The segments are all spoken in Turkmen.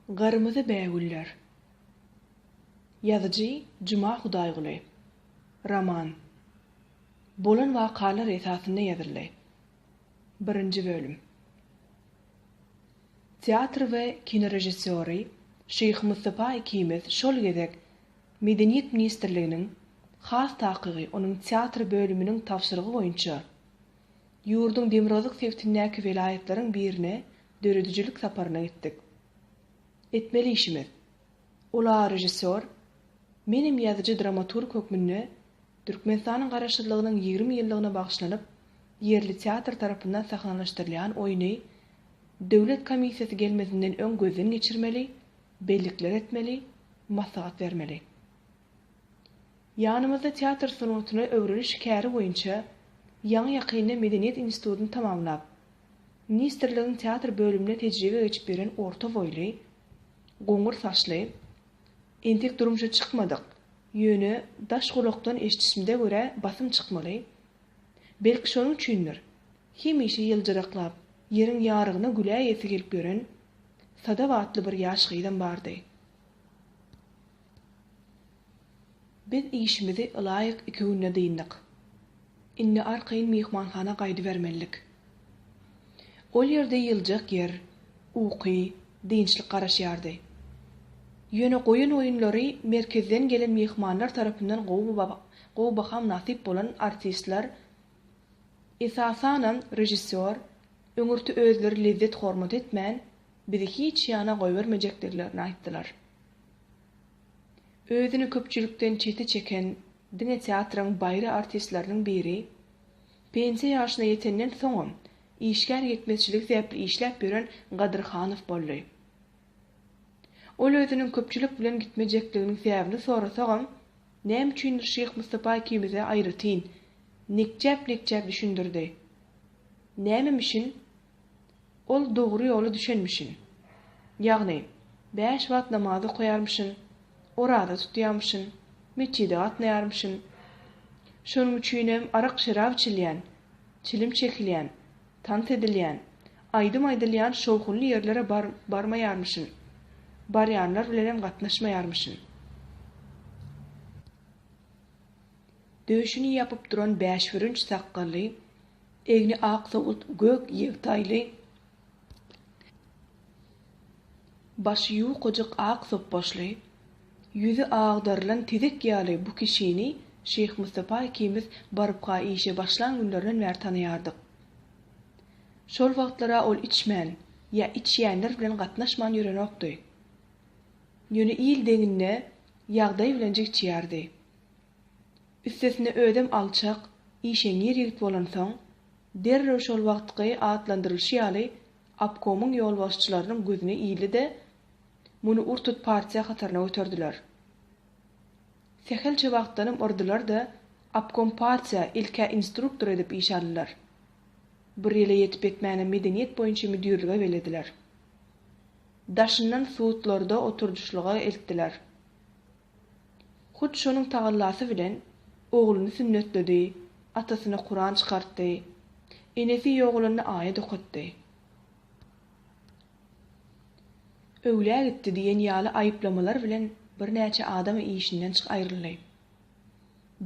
Garmyzy bägüller. Yazıcı Cuma Hudaýguly. Roman. Bolan wakalar esasynda ýazyldy. 1-nji bölüm. Teatr we kino rejissöri Şeyh Mustafa ikimiz şol gezek Medeniýet Ministrliginiň has takygy onuň teatr bölüminiň tapşyrygy boýunça ýurdun Demirozak sewtindäki welaýatlariň birine döredüjilik saparyna gitdik. Etmeli işimiz. Ola rejissör, menim ýazyjy dramaturg hökmünde Türkmenistanyň garaşdyrlygynyň 20 ýyllygyna bagşlanyp, yerli teatr tarapyndan sahnalashdyrylan oýny döwlet komissiýasy gelmesinden öň gözden geçirmeli, bellikler etmeli, maslahat bermeli. Ýanymyzda teatr sanatyny öwreniş käri boýunça Ýaňy Ýakynda Medeniýet institutyny tamamlap, Ministrligiň teatr bölümine tejribe geçip beren orta boýly, goňur saçly, entek durumşa çykmadyk. Ýöne daş golokdan eşitişimde göre basym çykmaly. Belki şonuň üçindir. Hemişe ýyljyraklap, ýeriň ýarygyna güläý esi gelip gören sada watly bir ýaş gyýdan bardy. Biz işimizi ılaýyk 2 günde dyndyk. Inni arkayın mehmanhana gaýdy bermelik. Ol ýerde ýyljak ýer, uky, dinçlik garaşýardy. Ýöne goýun oýunlary merkezden gelen mehmanlar tarapyndan gowy bakam nasip bolan artistler, esasanan rejissör, öňürti özleri lezzet hormat etmän, bizi hiç ýana goýbermejekdirlerini aýtdylar. Özüni köpçülükden çete çeken diňe teatryň baýry artistleriniň biri, pensiýa ýaşyna ýetenden soň işgär ýetmezçilik sebäpli işläp beren Gadyrhanow boldy. Ol özüniň köpçülük bilen gitmejekliginiň sebäbini sorasagam, näme üçin Şeyh Mustafa ikimize aýratyn, nikjäp düşündirdi. Nämemişin? Ol dogry ýoly düşenmişin. Ýagny, 5 wagt namazy goýarmyşyn, orada tutýarmyşyn, meçide gatnaýarmyşyn. Şonuň üçinem arak şerap içilýän, çilim çekilýän, tant edilýän, aýdym aýdylýan şowhunly ýerlere barmaýarmyşyn. Barýanlar bilen gatnaşmaýarmyşyn. Döşüni ýapyp duran 5 fürünç sakkally, egni ak soğut gök ýegtaýly, başı ýuqajyk ak sopbaşly, yüzü ağdarlan tezek ýaly bu kişini Şeyh Mustafa ikimiz barypka işe başlan günlerden bäri tanaýardyk. Şol wagtlara ol içmän ýa içýänler bilen gatnaşman ýörenokdy. Ýöne il deňinde ýagdaý bilen jekçýärdi. Üstesine ödem alçak, işeňir ýigit bolan soň, derrew şol wagtky atlandyrylşy ýaly apkomuň ýol başçylarynyň gözüne iýildi de muny urtut partiýa hatarına götürdiler. Sehelçe wagtdanam ordular da apkom partiýa ilkä instruktor edip iş aldylar. Bir ýyla ýetip etmäne medeniýet boýunça müdürlige belediler. Daşyndan suutlarda oturjuşlyga eltdiler. Hut şonuň tagallasy bilen ogluny sünnetledi, atasyna Kur'an çykartdy, enesi ýoğluny aýat okutdy. Öwlä gitdi diýen ýaly aýyplamalar bilen bir näçe adam işinden çyk aýryldy.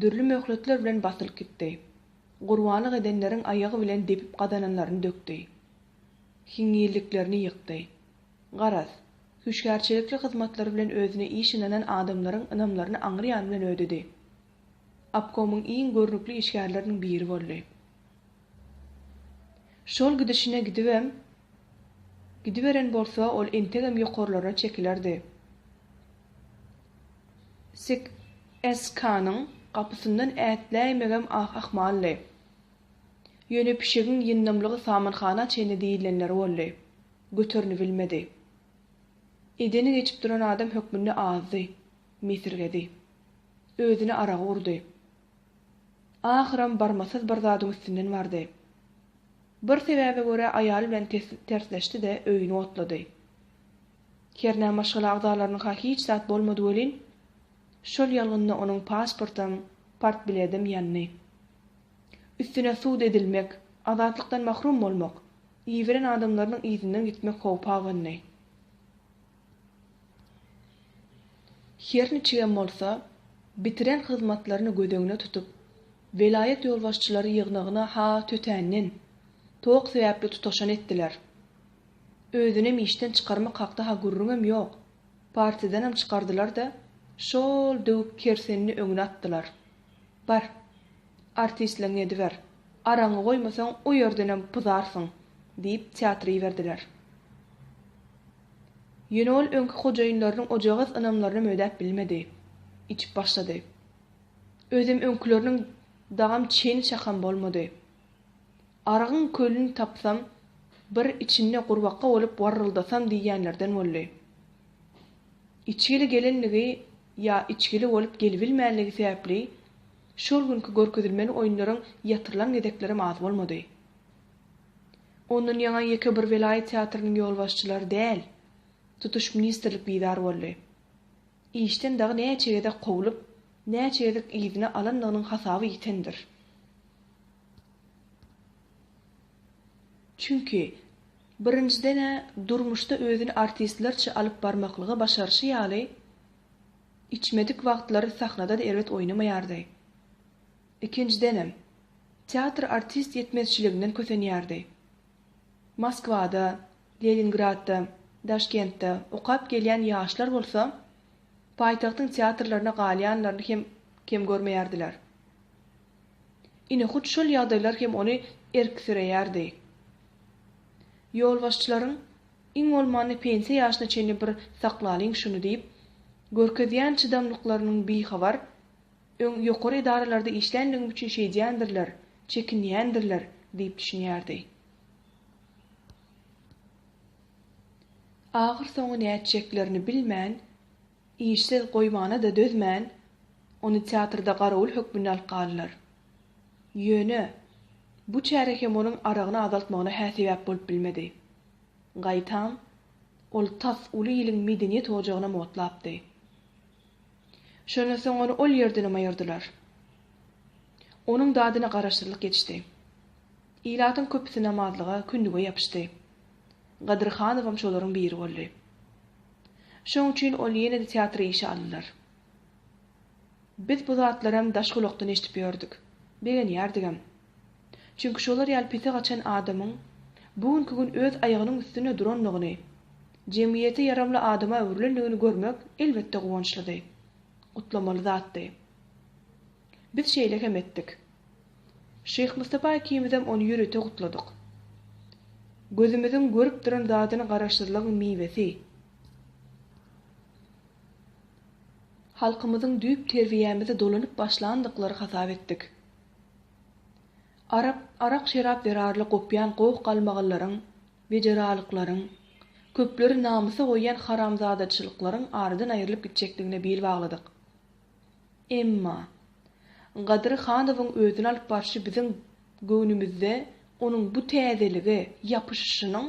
Dürli möhletler bilen basylyp gitdi. Gurbanlyk edenleriň aýagy bilen depip gadananlaryny dökdi. Hiňýilliklerini ýykdy. Garaz, hüşgärçilikli hyzmatlary bilen özüne işlenen adamlaryň ynamlaryny aňyrýan bilen ödedi. Apkomuň iň görnükli işgärleriniň biri boldy. Şol gidişine gidiberen bolsa ol entegem ýokarlara çekilerdi. SK-nyň kapısından ätläýmegem ahmally. Ýöne pişigiň ýynnamlygy samanhana çene diýilenleri boldy. Götürni bilmedi. Edeni geçip duran adam hökmünde azdy, misirgedi. Özüne araga urdy. Ahyram barmasaz bir zadyň üstünden bardy. Bir sebäbe görä aýaly bilen tersleşdi de öýüni otlady. Kerne maşgala agdalarynyň hiç zat bolmady welin, şol ýalgyny onuň pasportam, partbiledim ýanny. Üstüne suud edilmek, azatlykdan mahrum bolmak, iýiren adamlarynyň izinden gitmek howpa agynny. Herni çigen bolsa, bitiren hyzmatlaryny gödeňine tutup, velayet ýolbaşçylary ýygnagyna ha tötänin, tok sebäpli tutaşan etdiler. Özünem işten çykarmak hakda ha gurrunam ýok. Partiýadanam çykardylar da, şol döwüp kersenini öňüne atdylar. Bar, artistleň ediber. Araňy goýmasaň o ýerdenem pyzarsyň, diýip teatry berdiler. Ýönol öňki hojaýynlarynyň ojagys anamlaryny mödäp bilmedi. İçip başlady. Özüm öňkileriniň dagam çeni çakan bolmady. Aragyň kölüni tapsam, bir içinde gurbakka olup warryldasam diýenlerden boldy. İçgili gelenligi ya içgili olup gelibilmänligi sebäpli şol günkü görkezilmeli oýunlaryň ýatyrylan gedeklerim az bolmady. Ondan ýaňa ýeke bir velayet teatrynyň ýolbaşçylary däl, tutuş ministerlik bidar boldy. İşten dagy näçe gedek gowulyp, näçe gedek ýygyna alanlygynyň hasaby ýitendir. Çünki birinciden durmuşda özüni artistlerçe alıp barmaklygy başarşy ýaly içmedik wagtlary sahnada da erwet oýnamaýardy. İkinciden teatr artist yetmezçiliginden kösenýärdi. Moskwada, Leningradda, Daşkentde okap gelýän ýaşlar bolsa, paýtagtyň teatrlaryna galýanlaryny hem görmeýärdiler. Ine hut şol ýagdaýlar hem ony erksereýärdi. Ýolbaşçylaryň iň bolmany pensiýa ýaşyna çenli bir saklalyň şunu diýip, görkezýän çydamlyklarynyň bihabar, ýokary idaralarda işlendiğim üçin şeýdýändirler, çekinýändirler diýip düşünýärdi. Ahyr soňy näçeklerini bilmän, işsiz goýmana da dözmän, ony teatrda garawul hökmüne alyp galdylar. Ýöne, bu çärek hem onuň aragyny azaltmagyna häsebäp bolup bilmedi. Gaýtam, ol tas uly ýylyň medeniýet ojagyna motlapdy. Şoňa soň ony ol ýerden aýyrdylar. Onuň dadyna garaşdyrlyk geçdi. Ilatyň köpüsi namazlyga, kündüge ýapyşdy. Gadyrhanow şolaryň biri boldy. Şoň üçin ol ýene de teatry işe aldylar. Biz bu zatlaram daşgulokdan eşitip ýördük. Begen ýardigem. Çünki şolar ýalpysa gaçan adamyň bugünkü gün öz aýagynyň üstüne duranlygyny, jemgyýete yaramly adama öwrülenligini görmek elbetde gowunçlydy. Utlamaly zatdy. Biz şeýle hem etdik. Şeyh Mustafa Akimizem onu ýürete gutladyk. Gözümizin görüp duran zatyny garaşdyrlygyň miwesi. Halkymyzyň düýp terbiýemize dolanyp başlandyklary hasap etdik. Arak şerap verarly gopýan gow galmagallaryň, bejeralyklaryň, köpleri namysy goýan haramzadaçylyklaryň aradan aýrylyp gitjekdigine bil bagladyk. Emma Gadyrhanowyň özüni alyp barşy biziň göwnümizde onuň bu täzeligi, ýapyşyşynyň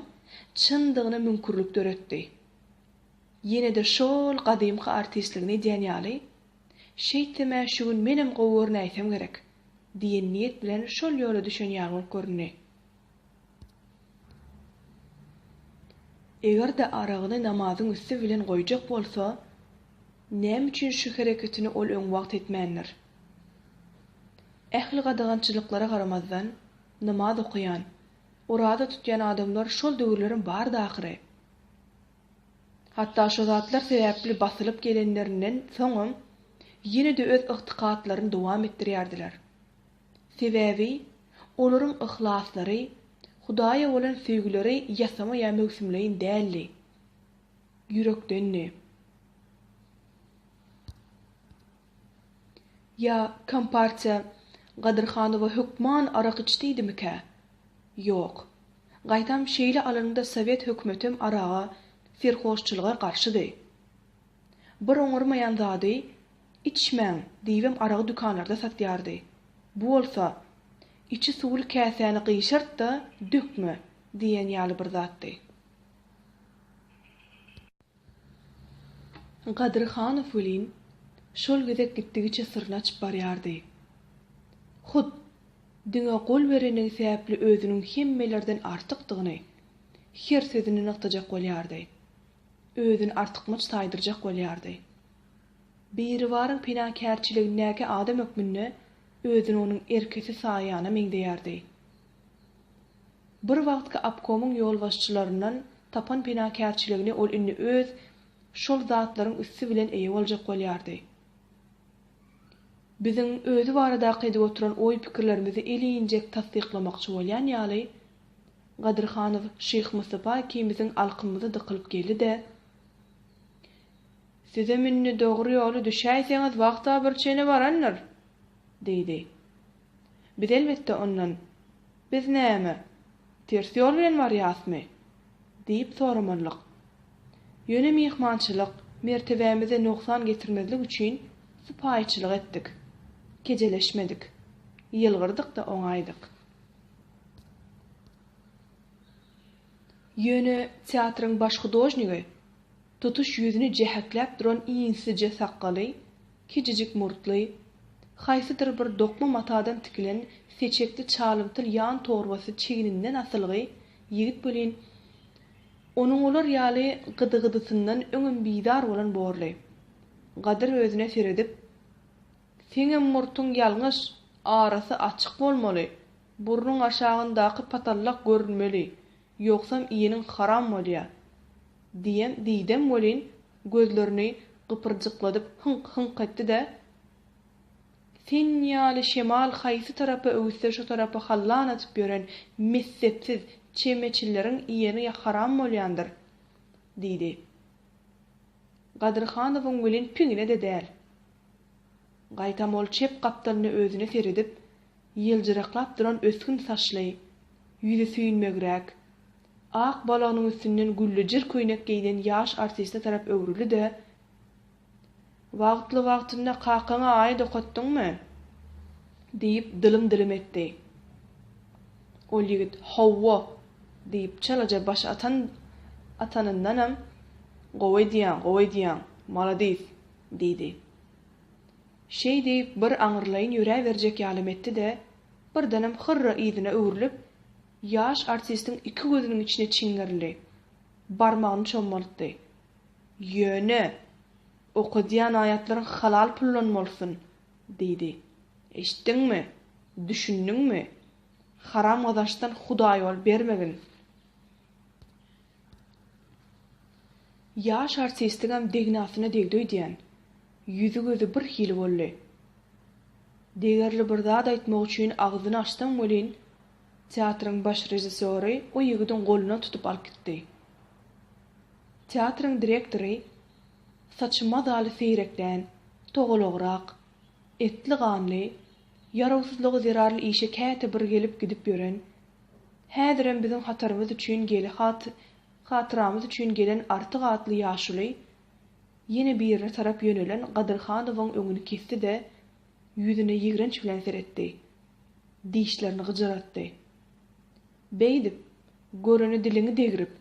çyndygyna mümkürlük döretdi. Ýene de şol gadymky artistligini diýenýaly, şeýteme şu gün menem gowur näýsem gerek diýen niýet bilen şol ýola düşenýär görünýär. Eger de aragyny namazyň üstü bilen goýjak bolsa, näme üçin şu hereketini ol öň wagt etmändir? Ähli gadagançylyklara garamazdan namaz okuyan, orada tutyan adamlar şol döwürlerin bar dahyry. Hatta şo zatlar sebäpli basylyp gelenlerinden soňam ýene de öz ykdykatlaryny dowam etdirýärdiler. Sebäbi olaryň ihlasları, Hudaýa bolan söýgüleri ýasama ýa mögsümleýin däldi. Ýürekdenni. Ya kompartiýa Gadyrhanowa hökman arak içdiýdimika? Ýok. Gaýtam şeýle alanda Sowet hökümetim araga serhoşçylyga garşydy. Bir oňurmaýan zady içmeň diýip aragy dükanlarda satýardy. Bu bolsa içi suwly käsäni gyşyrt da dökme diýen ýaly bir zatdy. Gadyrhanow welin şol gezek gitdigiçe syrny açyp barýardy. Hud diňe gol berenin sebäpli özüniň hemmelerden artykdygyny, her sözüni nyktajak bolýardy. Özüni artykmaç taýdyrjak bolýardy. biri barın pinakärçiligindäki adam ökmünne özüni onuň erkesi saýana meňdeýärdi. Bir wagtky apkomyň ýolbaşçylaryndan tapan pinakärçiligini ol inni öz şol zatlaryň üstü bilen eýe boljak bolýardy. Biziň özü barada edip oturan oý pikirlerimizi eliyinjek tasdiklamakçy bolýan ýaly Gadyrhanow Şyh Mustafa kimisiň alkymyzy dykylyp geldi de "Size minni dogry ýoly düşäýseňiz wagta bir çene baranlar" diýdi. Biz elbetde ondan "Biz näme? Ters ýol bilen barýasmy?" diýip soramanlyk. Ýöne mihmançylyk, mertebemize noksan getirmezlik üçin sypaýçylyk etdik. Kejeleşmedik. Ýylgyrdyk da oňaýdyk. Ýöne teatryň baş hudojnigi tutuş ýüzüni jehekläp duran iňsice sakgaly, kicicik murtly, haýsydyr bir dokma matadan tikilen seçekli çalymtyl ýan torbasy çegininden asylgy ýigit bolyn. Onuň olar ýaly gydy-gydysyndan öňüm bidar bolan borly. Gadyr özüne seredip, "Seňem murtuň ýalňyş, arasy açyk bolmaly. Burnuň aşagyndaky patallak görünmeli. Ýoksam iýeniň haram bolýar." diýdem bolyn gözlerini gypyrjykladyp hynk hynk etdi de "Sen ýaly şemal haýsy tarapy öwüse şo tarapy hallan atyp ýören missepsiz çemeçilleriň iýeni haram bolýandyr" diýdi. Gadyrhanowyň welin piňine de däl. Gaýtam ol çep gapdalyny özüne seredip, ýyljyraklap duran ösgün saçly, ýüzi süýnmegräk, ak balanyň üstünden güllüjir köýnek giyden ýaş artista tarap öwrüli de "Wagtly-wagtynda kakaňa aýda okatdyňmy?" diýip dylym etdi. Ol ýigit "Howwa" diýip çalaja baş atanyndanam "Gowy diýän, malades" diýdi. Şeý diýip bir aňyrlaýyn ýüräberjek ýalym etdi de birdenem hyrra ýzyna öwrülip ýaş artistiň iki gözüniň içine çiňgerli. Barmagyny çommaltdy. "Ýöne, okudýan aýatlaryň halal pullanmalsyn" diýdi. "Eşitdiňmi? Düşündiňmi? Haram gazançdan Huda ýol bermegin." Ýaş artistiňem degnasyna degdi diýen. Ýüzi gözü bir hili boldy. Degerli bir zat aýtmak üçin agzyny açdan bolyn, teatryň baş rejissöri o ýigidin goluna tutup alyp gitdi. Teatryň direktory saçma daly seyrekden, togolograk, etli ganly, yarawsyzlygy zerarly işe käte bir gelip gidip ýören, häzirem bizim hatarymyz üçin hatyramyz üçin gelen artyk atly ýaşuly ýene birine tarap ýönelen Gadyrhanowyň öňüni kesdi de ýüzüne ýigrenç bilen seretdi. Dişlerini gyjaratdy. "Beýdip, göreni dilini degirip,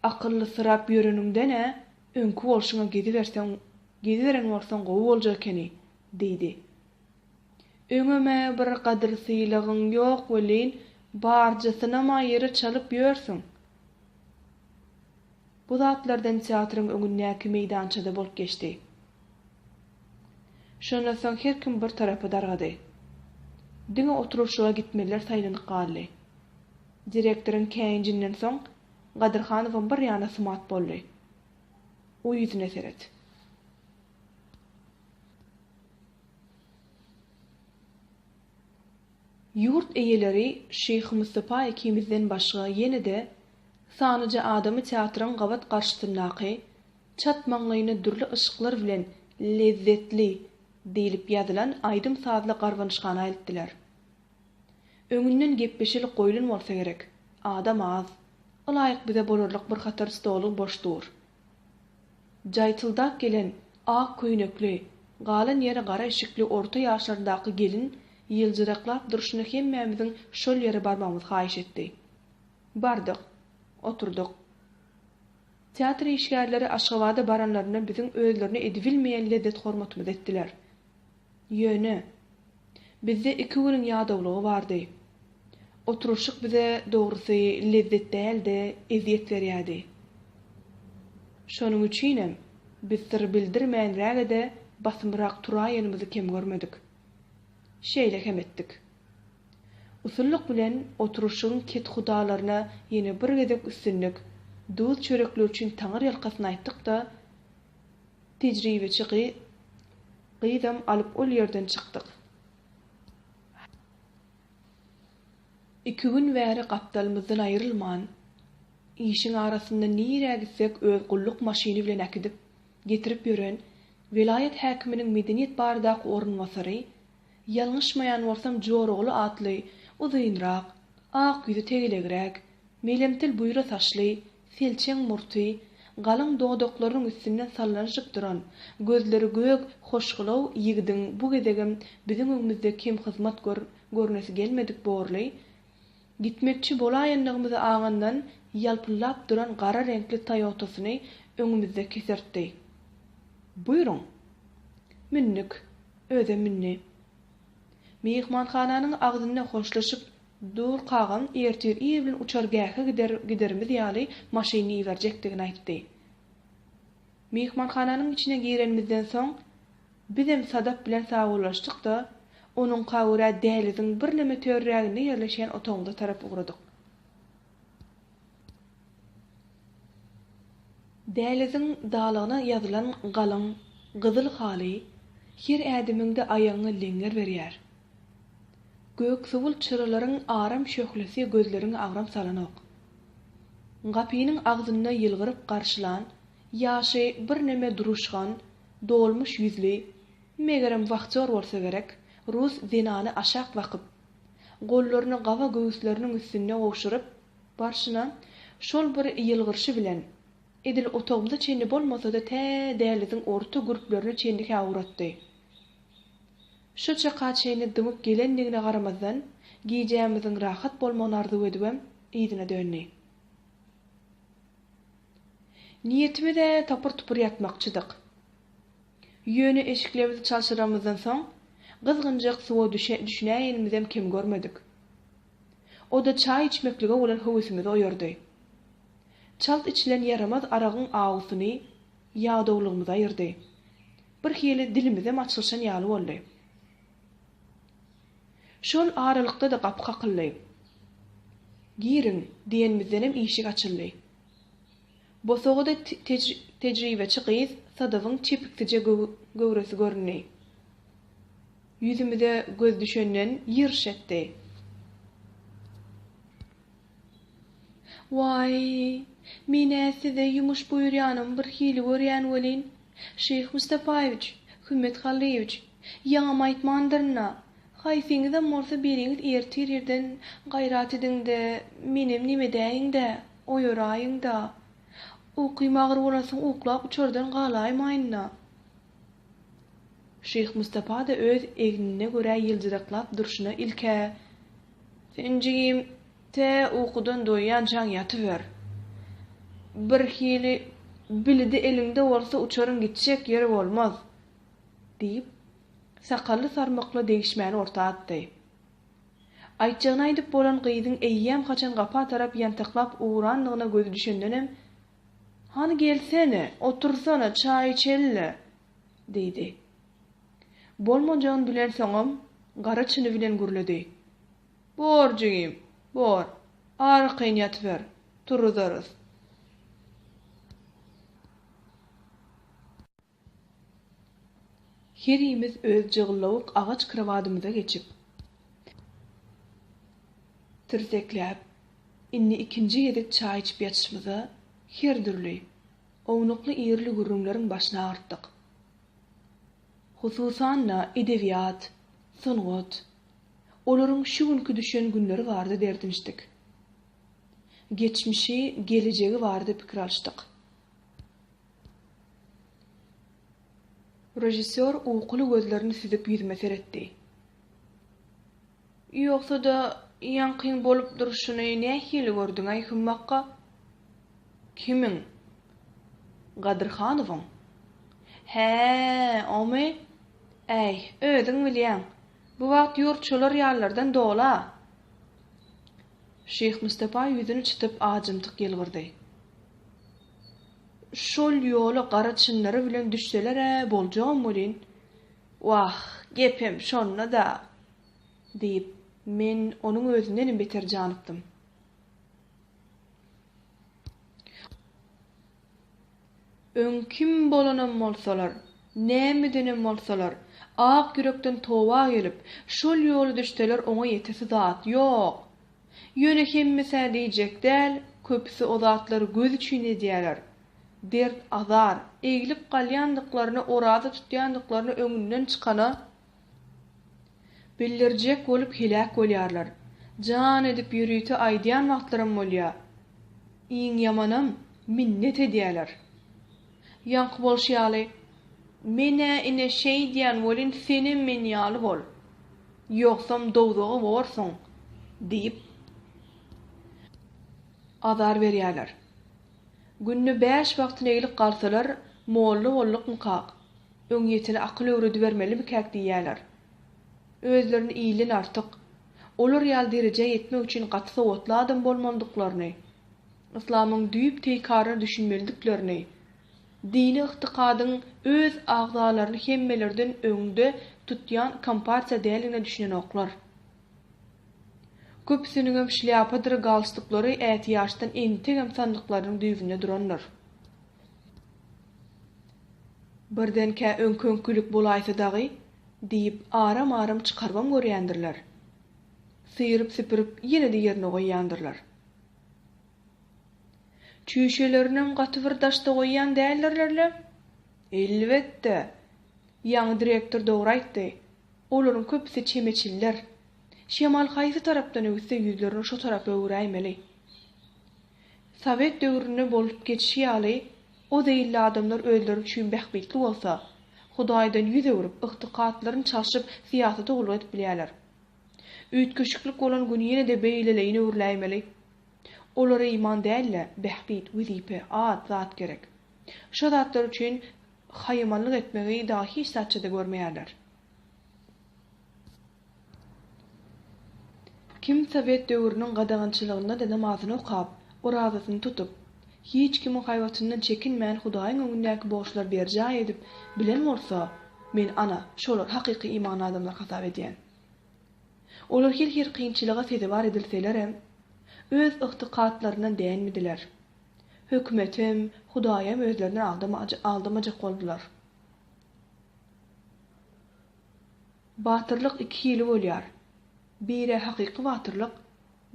akylly sırap ýöreningdene öňkü bolşuňa gediveren bolsaň gowy boljak ekeni" diýdi. "Öňeme bir gadyrsylygyň ýok welin, barjasyna ýere çalyp ýörsiň." Bu zatlardan teatryň öňündäki meýdançada bolup geçdi. Şondan soň her kim bir tarapy dargady. Diňe oturuşyga gitmeler saýlanyp galdy. Direktoriň käýinjinden soň Gadyrhanowyň bir ýana symat boldy. O ýüzüne seret. Ýurt eýeleri Şyh Mustafa ikimizden başga ýene de sanyja adamy teatryň gabat garşysyndaky çat maňlaýyna dürli ışyklar bilen lezzetli diýilip ýazylan aýdym sazly garwanyşgana aýtdylar. Öňünden gepbeşilik goýulun bolsa gerek. Adam az. Olaýyk bize bolarlyk bir hatar stolu boş dur. Jaýtyldak gelen ak köýnekli, galan ýere gara eşikli orta ýaşlaryndaky gelin ýyljyraklap durşuny hemmemiziň şol ýere barmamyz haýyş etdi. Bardyk, oturduk. Teatr işgärleri Aşgabatda baranlaryndan biziň özlerini edibilmeýän lezzet hormatymyzy etdiler. Ýöne, bizde iki günüň ýadawlygy bardy. Oturuşyk bize dogrusy lezzet däldi, eziýet berýärdi. Şonuň üçinem biz sir bildirmeýän rägede basımrak turaýanymyzy kem görmedik. Şeýle hem etdik. Usulluk bilen oturuşyň ket hudalaryna ýene bir gezek üstünlik, duz çörekler üçin taňyr ýalkasyny aýtdyk da, tejribeçi gydam alyp ol ýerden çykdyk. 2 gün bäri gapdalymyzdan aýrylman, işiň arasynda nirä gitsek öz gulluk maşyny bilen äkidip getirip ýören vilayet häkiminiň medeniýet baradaky ornwasary, ýalňyşmaýan bolsam Jorogly atly, uzynrak, ak ýüzi tegelegirek, melemtil buýra saçly, selçeň murty, galyň dogdoklaryň üstünden sallanyşyp duran, gözleri gög, hoşgulaw ýigdiň bu gezegem biziň öňümizde kim hyzmat görnesi gelmedik borly, gitmekçi bolaýandygymyzy aňandan ýalpylap duran gara renkli Toyotasyny öňümizde kesertdi. Buyurun. Minnik, öze minni. Mehmanhananyň agzyna hoşlaşyp dur kagan ertir bilen uçargaha giderimiz ýaly maşyny berjekdigini aýtdy. Mehmanhananyň içine girenimizden soň bizem Sadap bilen sagawlaşdyk da onuň kawra däliziň bir näme törräginde ýerleşen otoňda tarap ugradyk. Däliziň dalygyna ýazylan galyň, gyzyl haly her ädimiňde aýagyny leňger berýär. Gök suwul çyralaryň aram şöhlesi gözleriň agram salanyk. Gapynyň agzyna ýylgyryp garşylan, ýaşy bir näme duruşgan, dolmuş ýüzli, megerem wagtjor bolsa gerek, Rus zinany aşak wakyp, gollaryny gawa göğüsleriniň üstüne gowşuryp, barşyna şol bir ýylgyrşy bilen edil otogumda çenli bolmasa da däliziň orta gruplerini çenlik awratdy. Şu çaqa çenli dymyp gelendigine garamazdan, giyjämiziň rahat bolmagyny arzu edibem, ýygyna dönni. Niýetimi de tapır-tupur ýatmakçydyk. Ýöne eşiklerimizi çalşyramyzdan soň, gyzgynjak suwa düşnäýenimizem kim görmedik. O da çay içmeklige bolan howysymyzy oýardy. Çalt içilen yaramaz aragyň agysyny ýagdawlygymyza aýyrdy. Bir hili dilimizem açylşan ýaly boldy. Şol aralykda da gapy kakyldy. Girin diýenimizdenem işik açyldy. Bosogyda tejribeçi gyz Sadawyň çepikdije göwresi görünýär. Ýüzümize göz düşenden ýyrşetdi. Vay, mine size yumuş buyuryanım bir hili görýän welin. Şeyh Mustafaýewiç, Hümmet Hallyewich, ýaňam aýtmandyrna. Haýsyňyzam bolsa biriňiz ertir ýerden gaýrat ediňde, menem nime däýiňde, oýuraýyňda. Ukymagyr bolasyň uklap uçardan galaýmaýynna. Şeyh Mustafa da öz egnine görä ýyldyraklap durşuna ilke. Senjigim te ukudan doýan jaň ýatyber. Bir hili bilidi elinde bolsa uçarın gitjek ýeri bolmaz, diýip sakally sarmakla degişmäni orta atdy. Aýtjagyny aýdyp bolan gyzyň eýýäm haçan gapa tarap ýantaklap uğranlygyna göz düşendenem, "Hani gelsene, otursana, çay içelle," diýdi. Bolmajagyny bilen soňam gara çyny bilen gürledi. "Borjygym, bor, arkyň ýatyber, turuzarys." Herimiz öz jygylawuk agaç krawadymyza geçip tirsekläp inni ikinji ýedek çay içip ýatışmyza her dürli, ownukly ýerli gürrüňleriň başyna artdyk. Hususan edebiýat, sanat, olaryň şu günkü düşen günleri bardy derdinişdik. Geçmişi, gelejegi bardy pikir alşdyk. Rejissor uykulu gözlerini süzüp ýüzüme seretdi. "Ýoksa da ýankyň bolup duruşyny nähili gördüň aý hymmakka?" "Kimiň?" "Gadyrhanowyň." "He, omy? Äy, özüň bilýän. Bu wagt ýurtçylar ýallardan dola." Şeyh Mustafa ýüzüni çytyp ajymtyk ýylgyrdy. "Şol ýola gara çynlary bilen düşseler boljam bolin. "Wah, gepem şonna da" diýip men onuň özünden beter janypdym. Öňküm bolanam bolsalar, nämedenem bolsalar, ak yürekden towa gelip, şol ýoly düşteler oňa ýetesi zat ýok. Ýöne hemmese diýjek däl, köpüsi o zatlary göz üçin edýärler. Dert azar, eýilip galýandyklaryny, orada tutýandyklaryny öňünden çykana bildirjek bolup hilak bolýarlar. Jan edip ýürüýti aýdýan wagtlarym bolýar. Iň yamanam minnet edýärler. Ýanky bolşýaly, mene ine şey diýen bolin senin men ýaly bol. Ýoksam dowdagy borsun diýip azar berýärler. Günni 5 wagtyny eýilip galsalar, molly bolluk mukak. Öň ýetini akyl öwredi bermeli mikak diýýärler. Özlerini iýlen artyk. Olar ýaly derejeye ýetmek üçin gaty sowatly adam bolmandyklaryny, islamyň düýüp teýkaryny düşünmeldiklerini, dini yktykadyň öz agzalaryny hemmelerden öňde tutýan kompartiýa däligine düşünen oklar. Köpüsiniň şlyapa-dyr galstyklary äti ýaşdan entegem sandyklarynyň düýbünde duranlar. Birdenkä öňköňkülük bolaýsa dagy diýip aram-aram çykarmam görýändirler. Syýryp süpürüp ýene-de ýerine goýýandyrlar. Çüýşeleriniň gaty bir daşda goýýan däldirlerle? Elbetde. Ýaňy direktor dogry aýtdy. Olaryň köpüsi çemeçiller. Şemal haýsy tarapdan öwse ýüzlerini şo tarapa öwräýmeli. Sowet döwrüne bolup geçişi ýaly o diýilli adamlar özleri üçin bähbitli bolsa, Hudaýdan ýüz öwrüp ykdykatlaryny çalşyp syýasata gulgat bilýärler. Üýtgeşiklik bolan gün ýene-de beýleleyini öwrläýmeli. Olara iman dälle, bähbit, wizipe, ad, zat gerek. Şo zatlar üçin haýymanlyk etmegi daha hiç satçyda görmeýärler. Kim Sowet döwrüniň gadagynçylygynda da namazyny okap, orazasyny tutup, hiç kimin haýwatyndan çekinmän Hudaýyň öňündäki boşlar berjäy edip bilen bolsa, men ana şolar hakyky iman adamlar hasap edýän. Olar her kynçylyga sezebar edilselerem, öz ykdykatlaryna däňmidiler. Hökümetim, Hudaýam özlerini aldamajak boldular. Batyrlyk iki ýyly bolýar. Biri hakyky batyrlyk,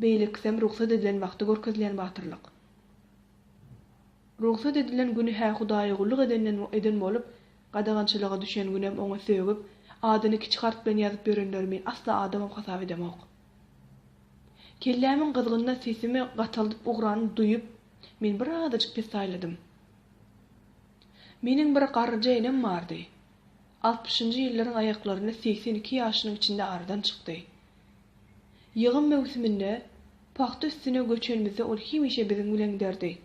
beýleksem ruhsat edilen wagtda görkezlen batyrlyk. Ruhsat edilen güni hä Hudaýa gulluk eden bolup, gadagançylyga düşen günem oňa sögüp, adyny kiçi hart bilen ýazyp berenler men asla adamam hasap edemok. Kellämiň gyzgynna sesimi gataldyp ugrany duýup, men bir adajyk pes saýladym. Meniň bir garryja enem bardy. 60-njy ýyllaryň aýaklaryny 82 ýaşynyň içinde aradan çykdy. Ýygym mewsiminde paxta üstüne göçenmizi ol hemişe biziň bilen giderdi.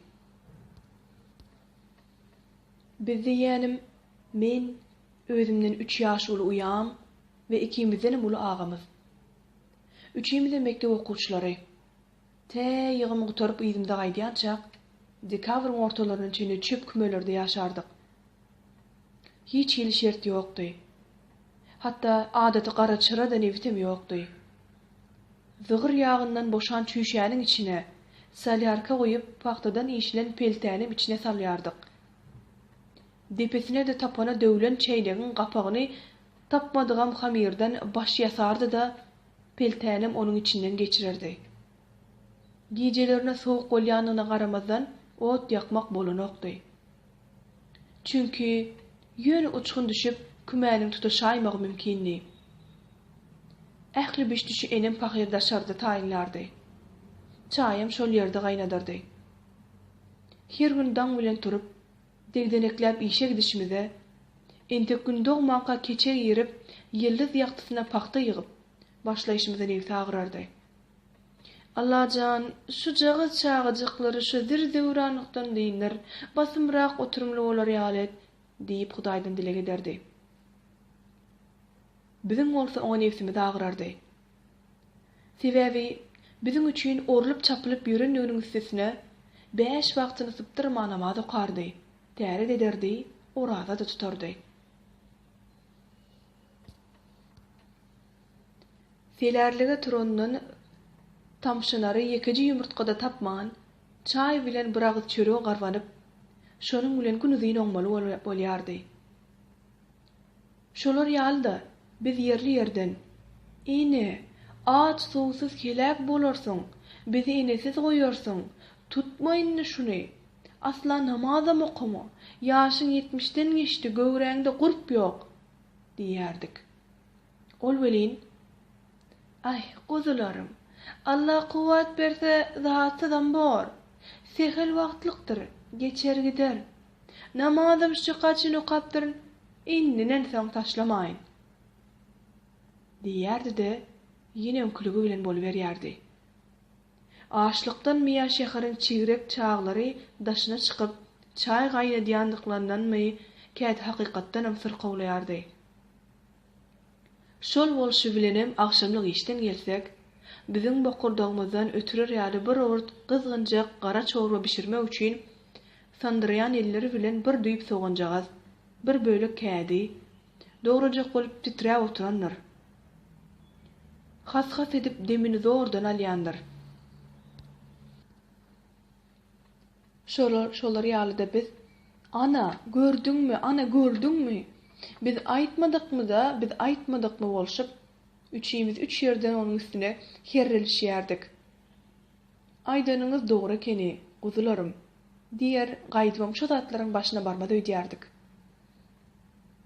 Biz diýenim, men özümden 3 ýaş uly uýam we ikimizden uly agamyz. Üçimiz de mekdep okuwçylary. Ýygymy gutaryp ýyzymda gaýdýançak, dekabryň ortalarynyň içinde çöp kümelerde ýaşardyk. Hiç ýyl şert ýokdy. Hatda adaty gara çıra da newitem ýokdy. Zygyr ýagyndan boşan çüýşäniň içine salyarka goýup paxtadan işlen peltänim içine salýardyk. Depesine de tapana döwlen çeýlegin gapagyny tapmadygam hamirden baş ýasardy da peltänim onuň içinden geçirerdi. Gecelerine soğuk bolýanyna garamazdan ot ýakmak bolanokdy. Çünki ýöne uçgun düşüp kümäniň tutaşaýmagy mümkinni. Ähli bişdişi enem pahyrdaşarda taýinlardy. Çaýam şol ýerde gaýnadardy. Her gün daň bilen turup, degdenekläp işe gidişimize, entek gün dogmanka keçe ýerip, ýyldız ýaktysyna paxta ýygyp, başlaýşymyza newsi agyrardy. Allajan, şu jagy çağıjyklary şu dir-dewranlykdan diýinler, basymrak oturumly bolar ýalet, diýip Hudaýdan dile giderdi. Biziň bolsa oňa nefsimiz agyrardy. Sebäbi biziň üçin orlup çapylyp ýörenýäriniň üstesine 5 wagtyny sypdyrma namaz okar, täret ederdi, orada da tutardy. Selerlige turondan tamşynary ýekeji ýumurtkada tapman, çaý bilen bir agyz çörek garwanyp, şonuň bilen günüziň oňmaly bolýardy. Şolar ýalda biz ýerli ýerden "Ine, aç suwsuz kelek bolarsyň, bizi inesiz goýarsyň, tutmaýyn şuny. Asla namazam okuma, ýaşyň 70'den geçdi, göwräňde gurp ýok" diýerdik. Ol welin, "Ay, gozularym, Allah kuwat berse zatsyzam bor. Sehel wagtlykdyr, geçer gider. Namazym şu kaçyny kapdyryn, indinen soň taşlamaýyn" diýerdi de ýene öňküligi bilen boluberýärdi. Açlykdan Miýa şäheriň çigrek çaglary daşyna çykyp, çaý gaýnadýandyklaryny käte hakykatdanam syrkawlaýardy. Şol bolşy bilenem akşamlyk işden gelsek, biziň bokurdagymyzdan ötürer ýaly bir ort gyzgynjak gara çorba bişirmek üçin sandyrýan elleri bilen bir düýp soğanjagaz, bir bölek kädi, dograjak bolup titräp oturanlar. Has-has edip demini zordan alýandyr. Şolar ýalyda biz "Ana, gördüňmi? Ana, gördüňmi? Biz aýtmadykmy bolşyp, üçimiz üç ýerden onuň üstüne herrelişýärdik. "Aýdanyňyz dogry ekeni, guzularym" diýer, gaýdymam şu zatlaryň başyna barmady öýdýärdik.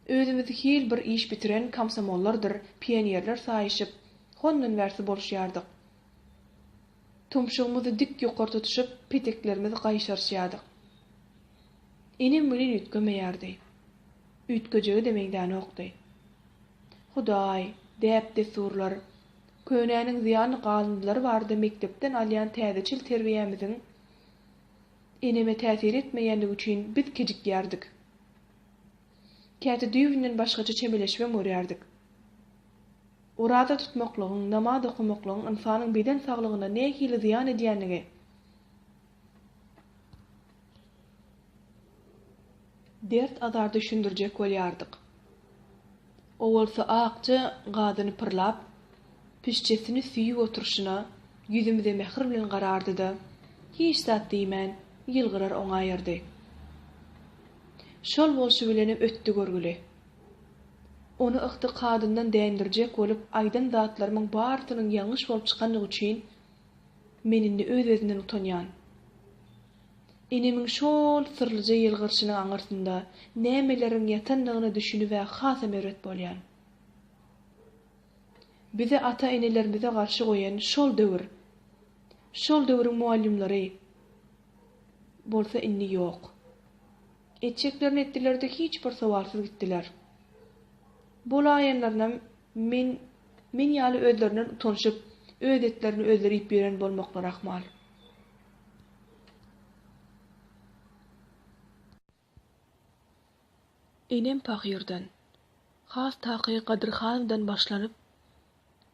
Özümizi hil bir iş bitiren komsomollardyr, pionierler saýyşyp, hondan wärsi bolşýardyk. Tumşugymyzy dik ýokary tutuşyp, peteklerimizi gaýşarşýardyk. Enem bilen ütgemeýärdi. Ütgejegi demegden okdy. "Hudaý, däp desurlar, könäniň ziýany galyndylar bardy mektepden alýan täzeçil terbiýemiziň eneme täsir etmeýänligi üçin biz kejikýärdik. Käte düýbinden başgaça çemeleşmem görýärdik. Urada tutmaklygyň, namaz okumaklygyň insanyň beden saglygyna nähili ziýan edýänligi, dert azar düşündirjek bolýardyk. O bolsa akça gadyny pyrlap, pişçesini süýüp oturşyna ýüzümize mehir bilen garardy da, "Hiç zat diýmän" ýylgyrar oňaýyrdy. Şol bolşy bilenim ötdi görgüli. Onu ykdykadyndan däňdirjek bolup, aýdan zatlarymyň barsynyň ýalňyş bolup çykanlygy üçin menini öz-özünden utanýan. Enemiň şol sırlyja ýylgyrşynyň aňyrsynda nämeleriň ýatanlygyny düşünip we hasam öwret bolýan. Bize ata-enelerimize garşy goýan şol döwrüň muallimleri bolsa inni ýok. Etjeklerini etdiler de hiç bir sowalsyz gitdiler. Bolaýanlaryna men ýaly özlerinden utanşyp, öz etlerini özleri ýyp beren bolmaklar ahmal. Enem Pahyrdan, has Taky Gadyrhanowydan başlanyp,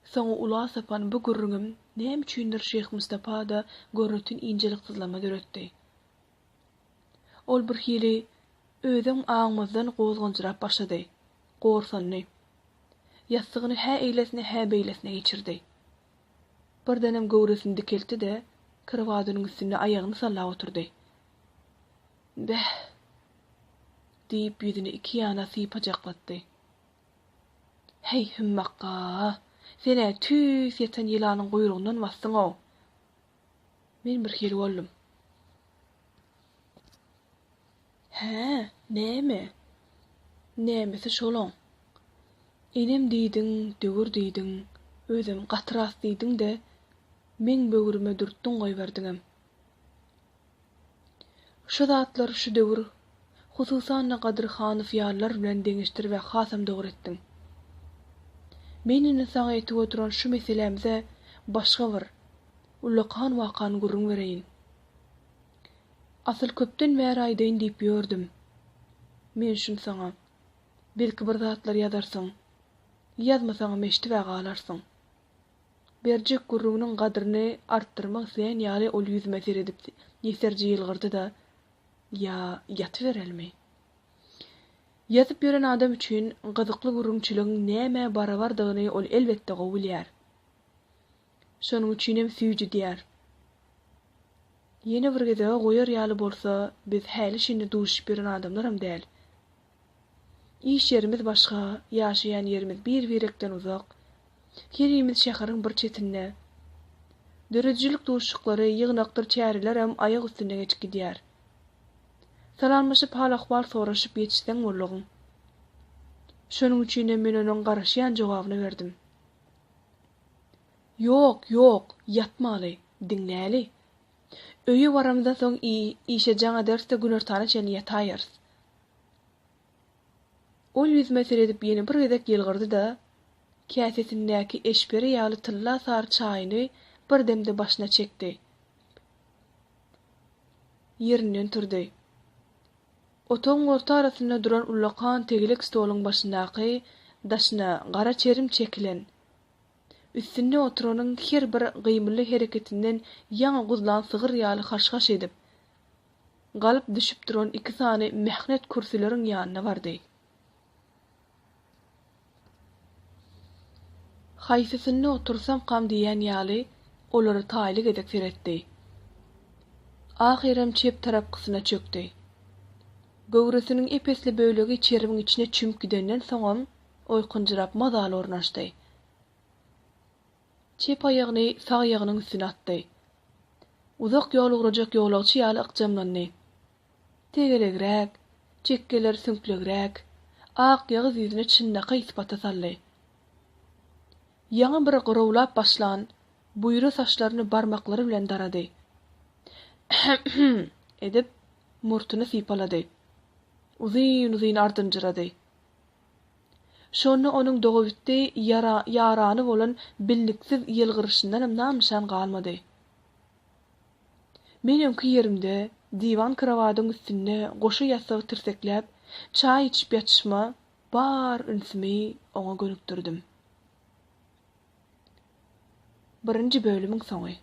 soňa Ula Sapan bu gürrüňim näme üçindir Şeyh Mustafa da görnütün injelik sızlama döretdi. Ol bir hili özüm aňymyzdan gozganjyrap başlady. Gorsany, ýassygyny hä eýlesine hä beýlesine geçirdi. Birdenem gowresini dikeldi de, kirwadynyň üstüne aýagyny sallap oturdy. "Beh" diýip ýüzüni iki ýana sypajaklatdy. "Hey hümmakka, sene tüs ýeten ýylanyň guýrugundan bassyň o." Men bir hili boldum. "Hä, näme? Nämesi şolaň? Enem diýdiň, döwür diýdiň, özüm gatyras diýdiň de, men böwrüme dürtdiň goýberdiňem. Şu zatlar şu döwür, hususan Gadyrhanow ýarlar bilen deňişdir we hasam dogry etdiň. Menini saňa etip oturan şu meselemize başga bir, ulakan wakany gurrun bereýin. Asyl köpden bäri aýdaýyn diýip ýördüm. Men şunu saňa, belki bir zatlar ýazarsyň, ýazmasaň meşdi we galarsyň. Berjek gurrungyň gadyryny artdyrmak üçin ýaly ol ýüzüme seredip ýeserji ýylgyrdy da, ýa ýatyberelmi? Ýazyp ýören adam üçin gyzykly gurrunçylygyň näme barabardygyny ol elbetde gowulýar. Şonuň üçinem süýji diýär. Ýene bir geze goýar ýaly bolsa, biz häli şindi duşup biren adamlaram däl. İş yerimiz başga, ýaşaýan yerimiz bir-birekden uzak. Herimiz şäheриň bir çetinde. Dörejilik duşuklary, ýygnakdyr çäriler hem aýak üstünde geçip gidýär. Salamlaşyp hal-ahwal soraşyp ýetişden bollagyň. Şonuň üçinem men onuň garaşýan jogabyny berdim. Ýok, ýatmaly, diňläli. Öýe baramdan soň işe jaňa derste günertana çen ýataýarys. Ol yüz mesele edip ýene bir gezek ýylgyrdy-da, käsesindäki eşperi ýaly tylla sary çaýyny bir demde başyna çekdi. Ýerinden turdy. Otoň orta arasynda duran ullakan tegelik stoluň başyndaky daşyna gara çerim çekilen, üstünde oturanyň her bir gymly hereketinden ýaňa guzlan sygyr ýaly haş-haş edip, galyp düşüp duran iki sany mehnet kursileriň ýanyna bardy. Haýsysynda otursam kam diýen ýaly olary taýly gezek seretdi. Ahirem çep tarapkysyna çökdi. Göwresiniň epesli bölegi çerimiň içine çümüp gidenden soňam oýkunjyrap mazaly ornaşdy. Çep aýagyny sag aýagynyň üstüne atdy. Uzak ýol ugurjak ýolagçy ýaly ykjamlandy. Tegelegräk, çekkeler sünklegräk, ak ýagyz ýüzüne çyndaky isbata saldy. Ýaňy bir gyrowlap başlan, buyra saçlaryny barmaklary bilen darady. Edip murtuny sypalady. Uzyn ardynjyrady. Şonu onuň dogubitde ýarany bolan bildiksiz ýylgyrşyndan namşan galmady. Men öňki ýerimde diwan krawadyň üstünde goşa ýasagy tirsekläp, çaý içip ýatşyma bar ünsimi oňa gönükdirdim. 1-nji bölümiň soňy.